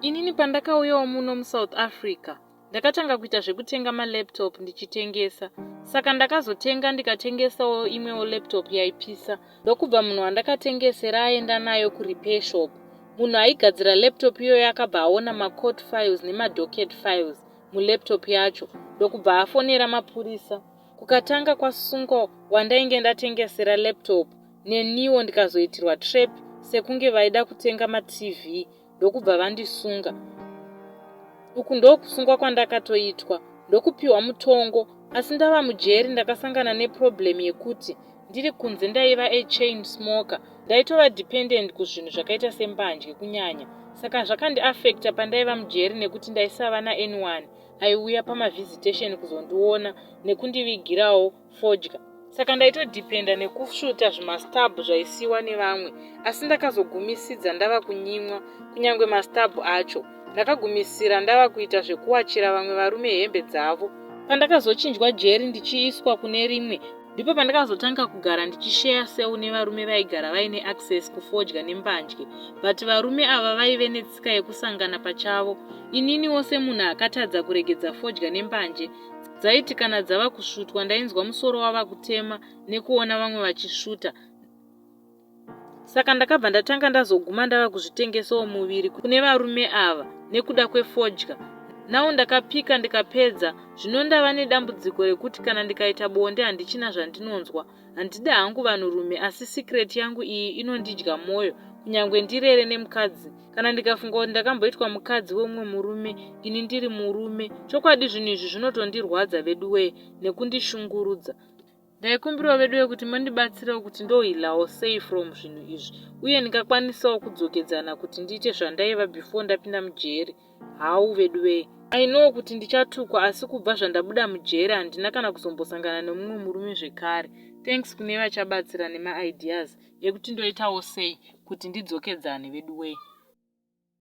Inini pandakauyawo muno muSouth Africa ndakatanga kuita zvekutenga malaptop ndichitengesa. Saka ndakazotenga ndikatengesawo imwewo laptop yaipisa. Ndokubva munhu wandakatengesera aenda nayo kurepair shop. Munhu aigadzira laptop iyo yakabva aona macode files nemadocket files mulaptop yacho. Ndokubva afonera mapurisa. Kukatanga kwasungo wandainge ndatengesera laptop neniwo ndikazoitirwa trap sekunge vaida kutenga maTV. Ndokubva vandisunga. Uku ndokusungwa kwandakatoitwa. Ndokupiwa mutongo. Asi ndava mujeri ndakasangana neproblem yekuti ndiri kunze ndaiva a-chain smoker. Ndaitova dependent kuzvinhu zvakaita sembanje kunyanya. Saka zvakandiafecta pandaiva mujeri nekuti ndaisava na N1 aiuya pamavisitation kuzondiona nekundivigirawo fodya. Saka ndaitodhipenda nekusvuta zvimastabhu zvaisiwa nevamwe. Asi ndakazogumisidza ndava kunyimwa kunyange mastabhu acho. Ndakagumisira ndava kuita zvekuwachira vamwe varume hembe dzavo. Pandakazochinjwa jeri ndichiiswa kune rimwe, ndipo pandakazotanga kugara ndichishare cell nevarume vaigara vaine access kufodya nembanje. But varume ava vaive netsika yekusangana pachavo. Ininiwo semunhu akatadza kuregedza fodya nembanje, dzaiti kana dzava kusvutwa ndainzwa musoro wava kutema nekuona vamwe vachisvuta. Saka ndakabva ndatanga ndazoguma ndava kuzvitengesawo muviri kune varume ava nekuda kwefodya. Nawo ndakapika ndikapedza. Zvino ndava nedambudziko rekuti kana ndikaita bonde handichina zvandinonzwa. Handida hangu vanhurume, asi secret yangu iyi inondidya mwoyo kunyange ndirere nemukadzi. Kana ndikafunga kuti ndakamboitwa mukadzi wemumwe murume ini ndiri murume, chokwadi zvinhu izvi zvinotondirwadza veduwe nekundishungurudza. Ndaikumbirawo veduwe kuti mundibatsirewo kuti ndohilawo sei from zvinhu izvi uye ndingakwanisawo kudzokedzana kuti ndiite zvandaiva before ndapinda mujeri. Hau veduwe, I know kuti ndichatukwa, asi kubva zvandabuda mujeri handina kana kuzombosangana nemumwe murume zvekare. Thanks kune vachabatsira nema ideas ekuti ndoitawo sei kuti ndidzokedzane veduwe.